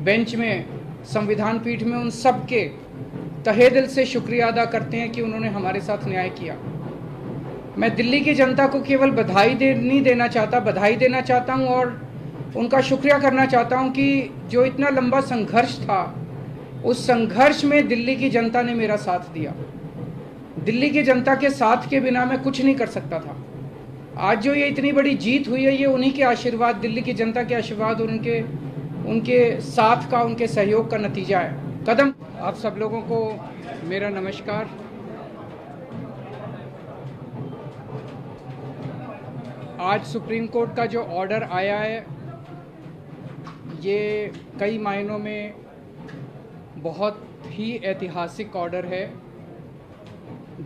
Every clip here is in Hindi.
बेंच में, संविधान पीठ में, उन सब के तहे दिल से शुक्रिया अदा करते हैं कि उन्होंने हमारे साथ न्याय किया। मैं दिल्ली की जनता को केवल नहीं देना चाहता, बधाई देना चाहता हूं और उनका शुक्रिया करना चाहता हूं कि जो इतना लंबा संघर्ष था, उस संघर्ष में दिल्ली की जनता ने मेरा साथ दिया। दिल्ली की जनता के साथ के बिना मैं कुछ नहीं कर सकता था। आज जो ये इतनी बड़ी जीत हुई है, ये उन्हीं के आशीर्वाद, दिल्ली की जनता के आशीर्वाद और उनके साथ का, उनके सहयोग का नतीजा है। कदम आप सब लोगों को मेरा नमस्कार। आज सुप्रीम कोर्ट का जो ऑर्डर आया है, ये कई मायनों में बहुत ही ऐतिहासिक ऑर्डर है।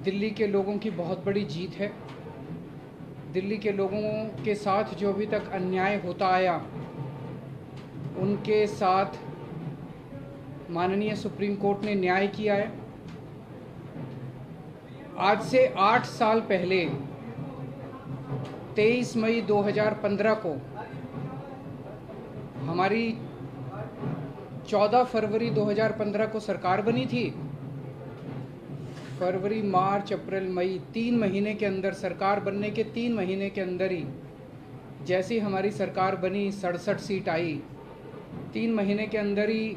दिल्ली के लोगों की बहुत बड़ी जीत है। दिल्ली के लोगों के साथ जो अभी तक अन्याय होता आया, उनके साथ माननीय सुप्रीम कोर्ट ने न्याय किया है। आज से 8 साल पहले 23 मई 2015 को हमारी 14 फरवरी 2015 को सरकार बनी थी। फरवरी, मार्च, अप्रैल, मई 3 महीने के अंदर, सरकार बनने के 3 महीने के अंदर ही जैसी हमारी सरकार बनी, 67 सीट आई। 3 महीने के अंदर ही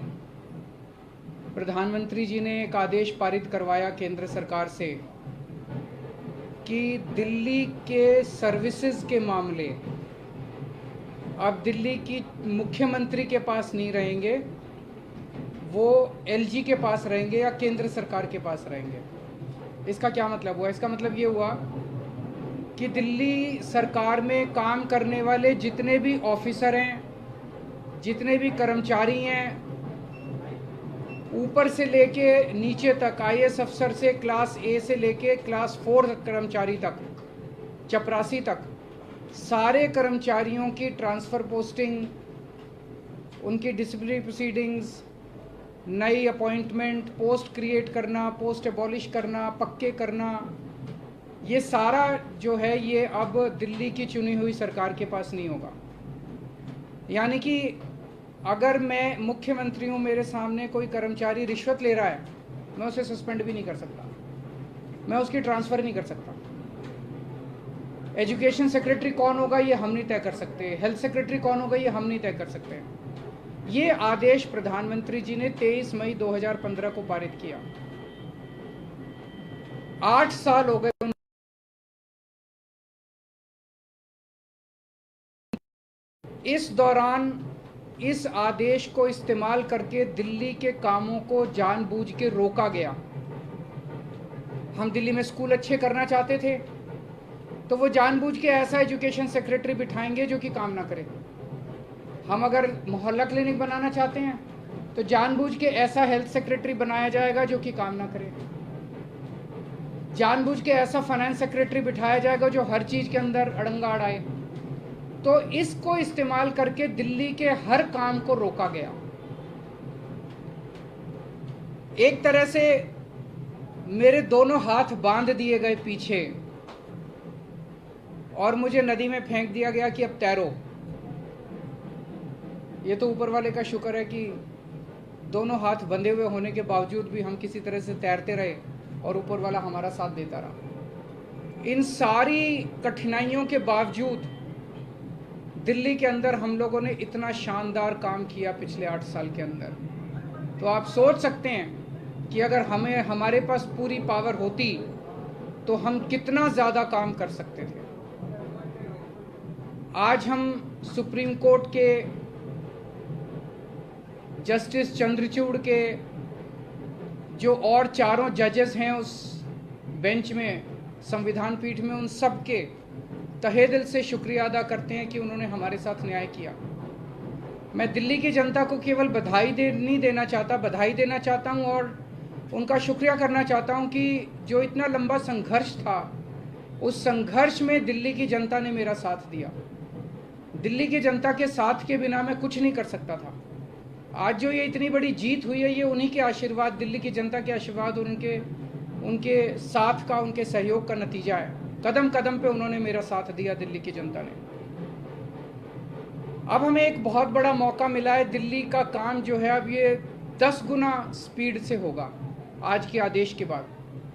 प्रधानमंत्री जी ने एक आदेश पारित करवाया केंद्र सरकार से कि दिल्ली के सर्विसेज के मामले अब दिल्ली की मुख्यमंत्री के पास नहीं रहेंगे, वो एलजी के पास रहेंगे या केंद्र सरकार के पास रहेंगे। इसका क्या मतलब हुआ? इसका मतलब ये हुआ कि दिल्ली सरकार में काम करने वाले जितने भी ऑफिसर हैं, जितने भी कर्मचारी हैं, ऊपर से लेके नीचे तक, आईएएस अफसर से क्लास ए से लेके क्लास 4 कर्मचारी तक, चपरासी तक, सारे कर्मचारियों की ट्रांसफ़र पोस्टिंग, उनकी डिसिप्लिनरी प्रोसीडिंग्स, नई अपॉइंटमेंट, पोस्ट क्रिएट करना, पोस्ट एबॉलिश करना, पक्के करना, ये सारा जो है ये अब दिल्ली की चुनी हुई सरकार के पास नहीं होगा। यानी कि अगर मैं मुख्यमंत्री हूँ, मेरे सामने कोई कर्मचारी रिश्वत ले रहा है, मैं उसे सस्पेंड भी नहीं कर सकता, मैं उसकी ट्रांसफ़र नहीं कर सकता। एजुकेशन सेक्रेटरी कौन होगा ये हम नहीं तय कर सकते, हेल्थ सेक्रेटरी कौन होगा ये हम नहीं तय कर सकते। ये आदेश प्रधानमंत्री जी ने 23 मई 2015 को पारित किया। 8 साल हो गए। इस दौरान इस आदेश को इस्तेमाल करके दिल्ली के कामों को जानबूझ के रोका गया। हम दिल्ली में स्कूल अच्छे करना चाहते थे तो वो जानबूझ के ऐसा एजुकेशन सेक्रेटरी बिठाएंगे जो कि काम ना करे। हम अगर मोहल्ला क्लिनिक बनाना चाहते हैं तो जानबूझ के ऐसा हेल्थ सेक्रेटरी बनाया जाएगा जो कि काम ना करे। जानबूझ के ऐसा फाइनेंस सेक्रेटरी बिठाया जाएगा जो हर चीज़ के अंदर अड़ंगा अड़ाए। तो इसको इस्तेमाल करके दिल्ली के हर काम को रोका गया। एक तरह से मेरे दोनों हाथ बांध दिए गए पीछे और मुझे नदी में फेंक दिया गया कि अब तैरो। ये तो ऊपर वाले का शुक्र है कि दोनों हाथ बंधे हुए होने के बावजूद भी हम किसी तरह से तैरते रहे और ऊपर वाला हमारा साथ देता रहा। इन सारी कठिनाइयों के बावजूद दिल्ली के अंदर हम लोगों ने इतना शानदार काम किया पिछले 8 साल के अंदर। तो आप सोच सकते हैं कि अगर हमारे पास पूरी पावर होती तो हम कितना ज़्यादा काम कर सकते थे। आज हम सुप्रीम कोर्ट के जस्टिस चंद्रचूड़ के जो और 4 जजेस हैं उस बेंच में, संविधान पीठ में, उन सब के तहे दिल से शुक्रिया अदा करते हैं कि उन्होंने हमारे साथ न्याय किया। मैं दिल्ली की जनता को केवल नहीं देना चाहता, बधाई देना चाहता हूं और उनका शुक्रिया करना चाहता हूं कि जो इतना लंबा संघर्ष था, उस संघर्ष में दिल्ली की जनता ने मेरा साथ दिया। दिल्ली की जनता के साथ के बिना मैं कुछ नहीं कर सकता था। आज जो ये इतनी बड़ी जीत हुई है, ये उन्हीं के आशीर्वाद, दिल्ली की जनता के आशीर्वाद और उनके साथ का, उनके सहयोग का नतीजा है। कदम कदम पे उन्होंने मेरा साथ दिया दिल्ली की जनता ने। अब हमें एक बहुत बड़ा मौका मिला है। दिल्ली का काम जो है अब ये 10 गुना स्पीड से होगा आज के आदेश के बाद।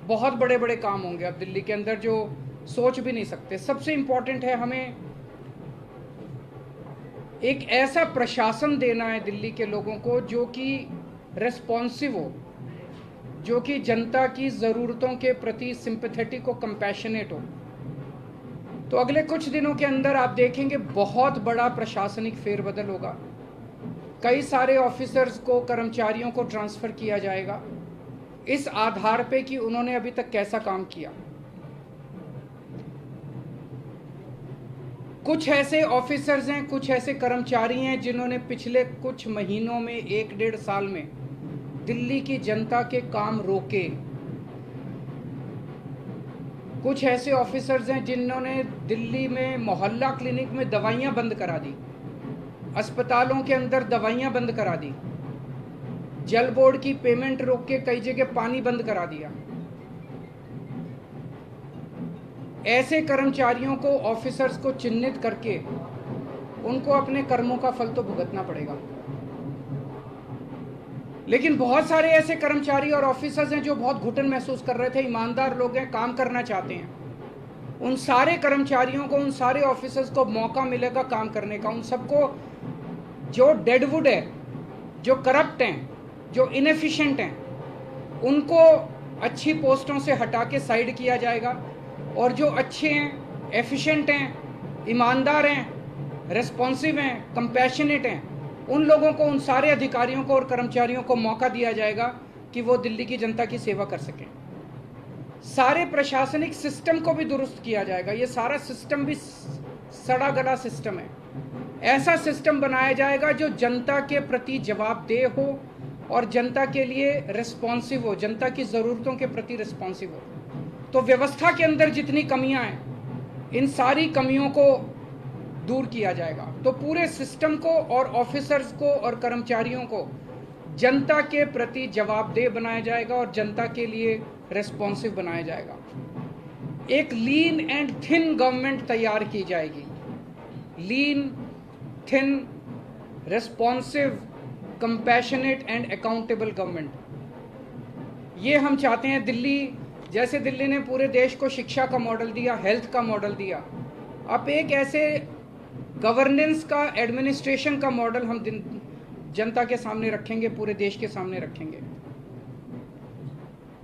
बहुत बड़े बड़े काम होंगे अब दिल्ली के अंदर जो सोच भी नहीं सकते। सबसे इम्पोर्टेंट है हमें एक ऐसा प्रशासन देना है दिल्ली के लोगों को जो कि रेस्पॉन्सिव हो, जो कि जनता की ज़रूरतों के प्रति सिंपैथेटिक और कंपैशनेट हो। तो अगले कुछ दिनों के अंदर आप देखेंगे बहुत बड़ा प्रशासनिक फेरबदल होगा। कई सारे ऑफिसर्स को, कर्मचारियों को ट्रांसफ़र किया जाएगा इस आधार पे कि उन्होंने अभी तक कैसा काम किया। कुछ ऐसे ऑफिसर्स हैं, कुछ ऐसे कर्मचारी हैं जिन्होंने पिछले कुछ महीनों में, 1-1.5 साल में दिल्ली की जनता के काम रोके। कुछ ऐसे ऑफिसर्स हैं जिन्होंने दिल्ली में मोहल्ला क्लिनिक में दवाइयां बंद करा दी, अस्पतालों के अंदर दवाइयां बंद करा दी, जल बोर्ड की पेमेंट रोक के कई जगह पानी बंद करा दिया। ऐसे कर्मचारियों को, ऑफिसर्स को चिन्हित करके उनको अपने कर्मों का फल तो भुगतना पड़ेगा। लेकिन बहुत सारे ऐसे कर्मचारी और ऑफिसर्स हैं जो बहुत घुटन महसूस कर रहे थे, ईमानदार लोग हैं, काम करना चाहते हैं। उन सारे कर्मचारियों को, उन सारे ऑफिसर्स को मौका मिलेगा काम करने का। उन सबको जो डेडवुड है, जो करप्ट हैं, जो इनएफिशिएंट हैं, उनको अच्छी पोस्टों से हटा के साइड किया जाएगा। और जो अच्छे हैं, एफिशिएंट हैं, ईमानदार हैं, रेस्पॉन्सिव हैं, कंपैशनेट हैं, उन लोगों को, उन सारे अधिकारियों को और कर्मचारियों को मौका दिया जाएगा कि वो दिल्ली की जनता की सेवा कर सकें। सारे प्रशासनिक सिस्टम को भी दुरुस्त किया जाएगा। ये सारा सिस्टम भी सड़ा गला सिस्टम है। ऐसा सिस्टम बनाया जाएगा जो जनता के प्रति जवाबदेह हो और जनता के लिए रिस्पॉन्सिव हो, जनता की ज़रूरतों के प्रति रिस्पॉन्सिव हो। तो व्यवस्था के अंदर जितनी कमियां हैं, इन सारी कमियों को दूर किया जाएगा। तो पूरे सिस्टम को और ऑफिसर्स को और कर्मचारियों को जनता के प्रति जवाबदेह बनाया जाएगा और जनता के लिए रिस्पॉन्सिव बनाया जाएगा। एक लीन एंड थिन गवर्नमेंट तैयार की जाएगी। Lean, thin, responsive, compassionate and accountable government. ये हम चाहते हैं। दिल्ली, जैसे दिल्ली ने पूरे देश को शिक्षा का मॉडल दिया, हेल्थ का मॉडल दिया, अब एक ऐसे गवर्नेंस का, एडमिनिस्ट्रेशन का मॉडल हम जनता के सामने रखेंगे, पूरे देश के सामने रखेंगे।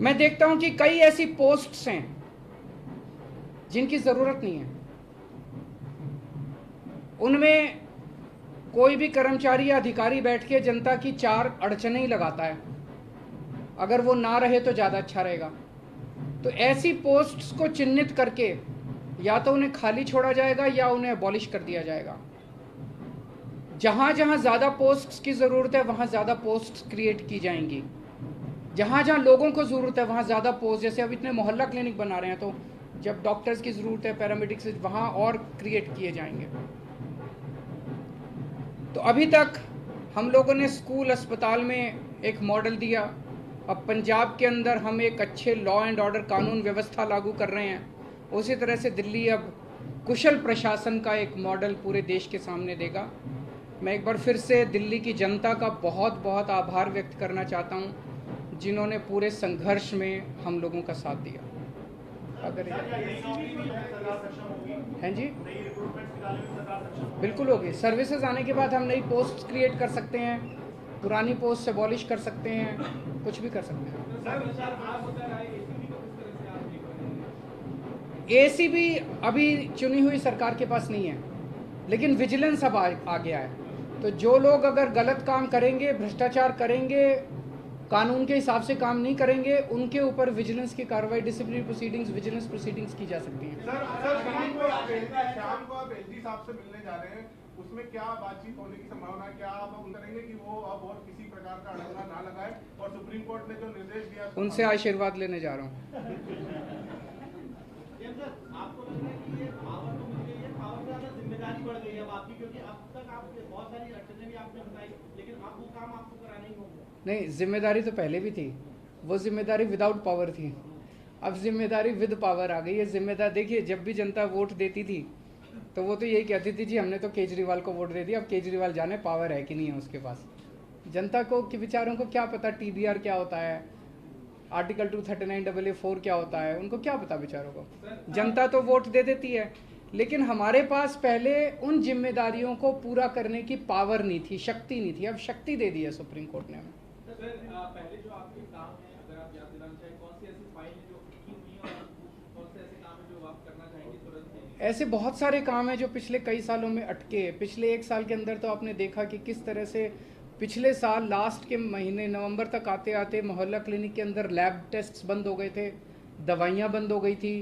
मैं देखता हूं कि कई ऐसी पोस्ट्स हैं जिनकी ज़रूरत नहीं है। उनमें कोई भी कर्मचारी या अधिकारी बैठ के जनता की 4 अड़चनें ही लगाता है। अगर वो ना रहे तो ज़्यादा अच्छा रहेगा। तो ऐसी पोस्ट्स को चिन्हित करके या तो उन्हें खाली छोड़ा जाएगा या उन्हें अबॉलिश कर दिया जाएगा। जहाँ जहाँ ज़्यादा पोस्ट्स की ज़रूरत है वहाँ ज़्यादा पोस्ट्स क्रिएट की जाएंगी। जहाँ जहाँ लोगों को ज़रूरत है वहाँ ज़्यादा पोस्ट, जैसे अब इतने मोहल्ला क्लिनिक बना रहे हैं, तो जब डॉक्टर्स की ज़रूरत है, पैरामेडिक्स, वहाँ और क्रिएट किए जाएंगे। तो अभी तक हम लोगों ने स्कूल, अस्पताल में एक मॉडल दिया। अब पंजाब के अंदर हम एक अच्छे लॉ एंड ऑर्डर, कानून व्यवस्था लागू कर रहे हैं। उसी तरह से दिल्ली अब कुशल प्रशासन का एक मॉडल पूरे देश के सामने देगा। मैं एक बार फिर से दिल्ली की जनता का बहुत बहुत आभार व्यक्त करना चाहता हूं, जिन्होंने पूरे संघर्ष में हम लोगों का साथ दिया। अगर हैं जी, बिल्कुल होगी। सर्विसेज आने के बाद हम नई पोस्ट क्रिएट कर सकते हैं, पुरानी पोस्ट अबॉलिश कर सकते हैं, कुछ भी कर सकते हैं। एसीबी अभी चुनी हुई सरकार के पास नहीं है, लेकिन विजिलेंस अब आ गया है। तो जो लोग अगर गलत काम करेंगे, भ्रष्टाचार करेंगे, कानून के हिसाब से काम नहीं करेंगे, उनके ऊपर विजिलेंस की कार्रवाई, डिसिप्लिनरी प्रोसीडिंग्स, विजिलेंस प्रोसीडिंग्स की जा सकती हैं। शाम को आप एलजी साहब से मिलने जा रहे हैं, उसमें क्या बातचीत होने की संभावना है? क्या आप उनसे कहेंगे कि वो अब और किसी प्रकार का अड़ंगा ना लगाए? और सुप्रीम कोर्ट ने जो निर्देश दिया, उनसे आशीर्वाद लेने जा रहा हूँ। आपको लग रहा है कि ये पावर तो मिल गई है, पावर से ज्यादा जिम्मेदारी बढ़ गई है अब आपकी, क्योंकि अब तक आप बहुत सारी अड़चनें भी आपने बताई, लेकिन अब वो काम आपको कराना ही होगा। नहीं, जिम्मेदारी तो पहले भी थी, वो जिम्मेदारी विदाउट पावर थी। अब जिम्मेदारी विद पावर आ गई है। जिम्मेदार देखिए, जब भी जनता वोट देती थी तो वो तो यही कहती थी जी हमने तो केजरीवाल को वोट दे दिया, अब केजरीवाल जाने पावर है कि नहीं है उसके पास। जनता को कि बेचारों को क्या पता TBR क्या होता है, आर्टिकल 239AA4 क्या होता है, उनको क्या पता बेचारों को। जनता तो वोट दे देती है, लेकिन हमारे पास पहले उन जिम्मेदारियों को पूरा करने की पावर नहीं थी, शक्ति नहीं थी। अब शक्ति दे दी है सुप्रीम कोर्ट ने हमें। सर पहले जो आपके काम है, अगर आप याद दिलाना चाहें, कौन सी ऐसी फाइल है जो की हुई है और कौन से ऐसे काम है जो आप करना चाहेंगे तुरंत? ऐसे बहुत सारे काम हैं जो पिछले कई सालों में अटके। पिछले 1 साल के अंदर तो आपने देखा कि किस तरह से पिछले साल लास्ट के महीने नवंबर तक आते आते मोहल्ला क्लिनिक के अंदर लैब टेस्ट्स बंद हो गए थे, दवाइयाँ बंद हो गई थी।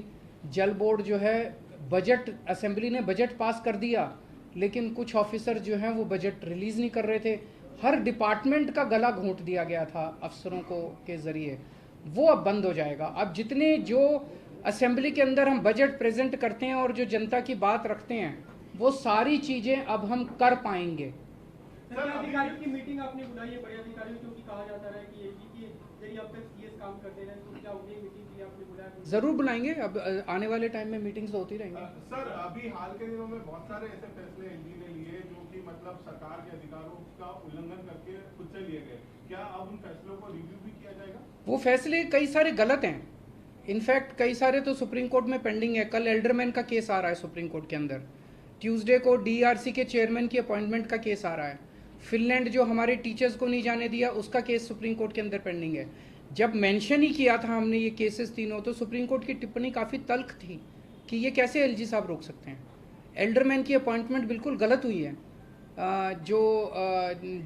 जल बोर्ड जो है, बजट असेंबली ने बजट पास कर दिया, लेकिन कुछ ऑफिसर जो हैं वो बजट रिलीज़ नहीं कर रहे थे। हर डिपार्टमेंट का गला घोंट दिया गया था अफसरों को के ज़रिए, वो अब बंद हो जाएगा। अब जितने जो असेंबली के अंदर हम बजट प्रेजेंट करते हैं और जो जनता की बात रखते हैं, वो सारी चीज़ें अब हम कर पाएंगे। सर अधिकारियों की मीटिंग आपने बुलाई है, बड़े अधिकारियों, क्योंकि कहा जाता है कि एजी की यदि अब तक CS काम करते रहे तो क्या उन्हें मीटिंग की आपने बुलाया? ज़रूर बुलाएंगे, अब आने वाले टाइम में मीटिंग्स होती रहेंगी। सर अभी हाल के दिनों में बहुत सारे ऐसे फैसले एलजी ने लिए जो कि मतलब सरकार के अधिकारों का उल्लंघन करके खुद से लिए गए, क्या अब उन फैसलों को रिव्यू भी किया जाएगा? वो फैसले कई सारे गलत हैं, इनफैक्ट कई सारे तो सुप्रीम कोर्ट में पेंडिंग है। कल एल्डरमैन का केस आ रहा है सुप्रीम कोर्ट के अंदर, ट्यूसडे को DRC के चेयरमैन की अपॉइंटमेंट का केस आ रहा है। फिनलैंड जो हमारे टीचर्स को नहीं जाने दिया, उसका केस सुप्रीम कोर्ट के अंदर पेंडिंग है। जब मेंशन ही किया था हमने ये केसेस तीनों, तो सुप्रीम कोर्ट की टिप्पणी काफ़ी तल्ख थी कि ये कैसे LG साहब रोक सकते हैं। एल्डरमैन की अपॉइंटमेंट बिल्कुल गलत हुई है। जो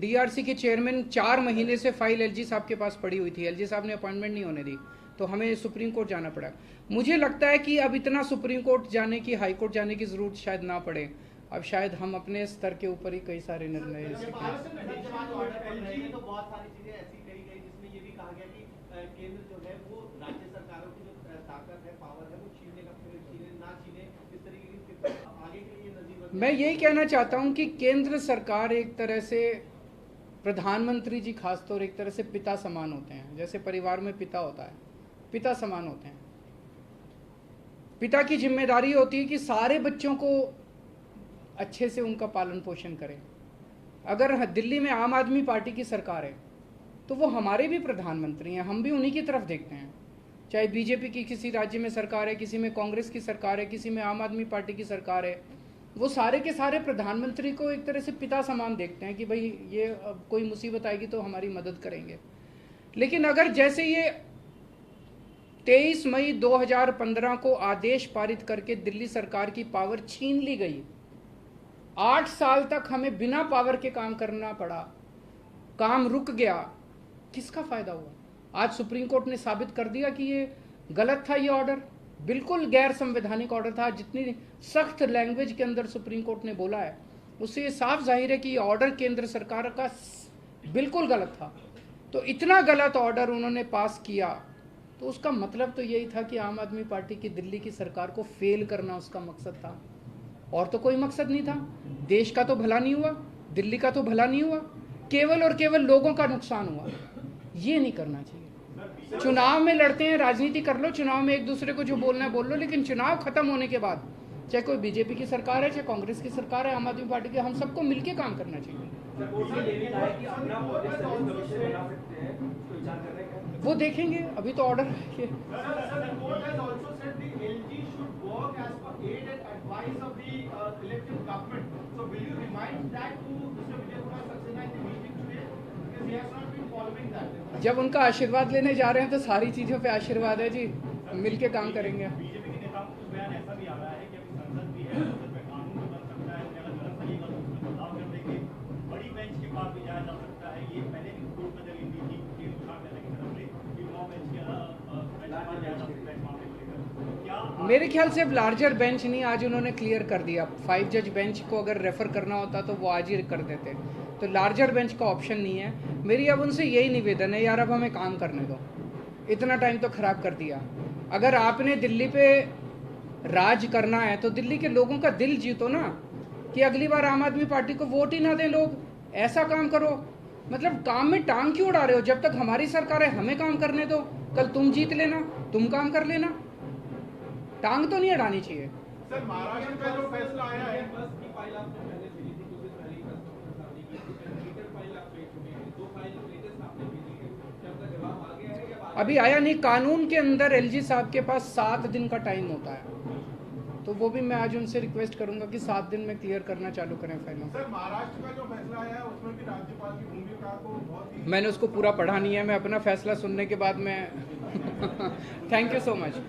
DRC के चेयरमैन 4 महीने से फाइल LG साहब के पास पड़ी हुई थी, LG साहब ने अपॉइंटमेंट नहीं होने दी, तो हमें सुप्रीम कोर्ट जाना पड़ा। मुझे लगता है कि अब इतना सुप्रीम कोर्ट जाने की, हाई कोर्ट जाने की ज़रूरत शायद ना पड़े। अब शायद हम अपने स्तर के ऊपर ही कई सारे निर्णय ले सकते हैं। तो बहुत सारी चीजें ऐसी कही गई जिसमें ये भी कहा गया कि केंद्र जो है वो राज्य सरकारों की जो ताकत है, पावर है, वो छीनने ना छीने, इस तरीके की आगे के लिए नजीर। मैं यही कहना चाहता हूं कि केंद्र सरकार एक तरह से, प्रधानमंत्री जी खासतौर एक तरह से पिता समान होते हैं। जैसे परिवार में पिता होता है, पिता समान होते हैं। पिता की जिम्मेदारी होती है कि सारे बच्चों को अच्छे से उनका पालन पोषण करें। अगर दिल्ली में आम आदमी पार्टी की सरकार है तो वो हमारे भी प्रधानमंत्री हैं, हम भी उन्हीं की तरफ देखते हैं। चाहे बीजेपी की किसी राज्य में सरकार है, किसी में कांग्रेस की सरकार है, किसी में आम आदमी पार्टी की सरकार है, वो सारे के सारे प्रधानमंत्री को एक तरह से पिता समान देखते हैं कि भाई ये कोई मुसीबत आएगी तो हमारी मदद करेंगे। लेकिन अगर जैसे ये 23 मई 2015 को आदेश पारित करके दिल्ली सरकार की पावर छीन ली गई, 8 साल तक हमें बिना पावर के काम करना पड़ा, काम रुक गया, किसका फायदा हुआ? आज सुप्रीम कोर्ट ने साबित कर दिया कि ये गलत था, ये ऑर्डर बिल्कुल गैर संवैधानिक ऑर्डर था। जितनी सख्त लैंग्वेज के अंदर सुप्रीम कोर्ट ने बोला है, उससे ये साफ जाहिर है कि ये ऑर्डर केंद्र सरकार का बिल्कुल गलत था। तो इतना गलत ऑर्डर उन्होंने पास किया, तो उसका मतलब तो यही था कि आम आदमी पार्टी की दिल्ली की सरकार को फेल करना उसका मकसद था, और तो कोई मकसद नहीं था। देश का तो भला नहीं हुआ, दिल्ली का तो भला नहीं हुआ, केवल और केवल लोगों का नुकसान हुआ। ये नहीं करना चाहिए। चुनाव में लड़ते हैं, राजनीति कर लो, चुनाव में एक दूसरे को जो बोलना है बोल लो, लेकिन चुनाव खत्म होने के बाद चाहे कोई बीजेपी की सरकार है, चाहे कांग्रेस की सरकार है, आम आदमी पार्टी की, हम सबको मिलके काम करना चाहिए। वो देखेंगे, अभी तो ऑर्डर है। जब उनका आशीर्वाद लेने जा रहे हैं तो सारी चीजों पे आशीर्वाद है जी, मिलके काम करेंगे। बीजेपी के नेताओं को बयान ऐसा भी आ रहा है कि अभी संसद भी है, संसद में कानून भी बन सकता है, अगर गलत लगेगा तो उसमें बदलाव कर देंगे, बड़ी बेंच के पास भी जाया जा सकता है। ये पहले भी कोर्ट में दलील दी थी कि उठाव करने की तरफ से कि 9 बेंच के पास जाया जा सकता है मामले को लेकर। क्या मेरे ख्याल से अब लार्जर बेंच नहीं, आज उन्होंने क्लियर कर दिया। 5 जज बेंच को अगर रेफर करना होता तो वो आज ही कर देते, तो लार्जर बेंच का ऑप्शन नहीं है। मेरी अब उनसे यही निवेदन है, यार अब हमें काम करने दो, इतना टाइम तो खराब कर दिया। अगर आपने दिल्ली पे राज करना है तो दिल्ली के लोगों का दिल जीतो ना, कि अगली बार आम आदमी पार्टी को वोट ही ना दें लोग। ऐसा काम करो, मतलब काम में टांग क्यों उड़ा रहे हो? जब तक हमारी सरकार है हमें काम करने दो, कल तुम जीत लेना, तुम काम कर लेना, टांग तो नहीं अड़ानी चाहिए। सर महाराष्ट्र का जो फैसला आया है, बस की फाइल आपने पहले भेजी थी, कुछ दिन पहले ही कस्टमर सामने की रिटर्न फाइल आप भेज चुके हैं, 2 फाइल लेटेस्ट आपने भेजी है, क्या उनका जवाब आ गया है या बाकी? अभी आया नहीं। कानून के अंदर एलजी साहब के पास 7 दिन का टाइम होता है, तो वो भी मैं आज उनसे रिक्वेस्ट करूंगा कि 7 दिन में क्लियर करना चालू करें फाइलों। सर महाराष्ट्र का जो फैसला आया है उसमें भी राज्यपाल की भूमिका को बहुत ही मैंने उसको पूरा पढ़ा नहीं है, मैं अपना फैसला सुनने के बाद मैं थैंक यू सो मच।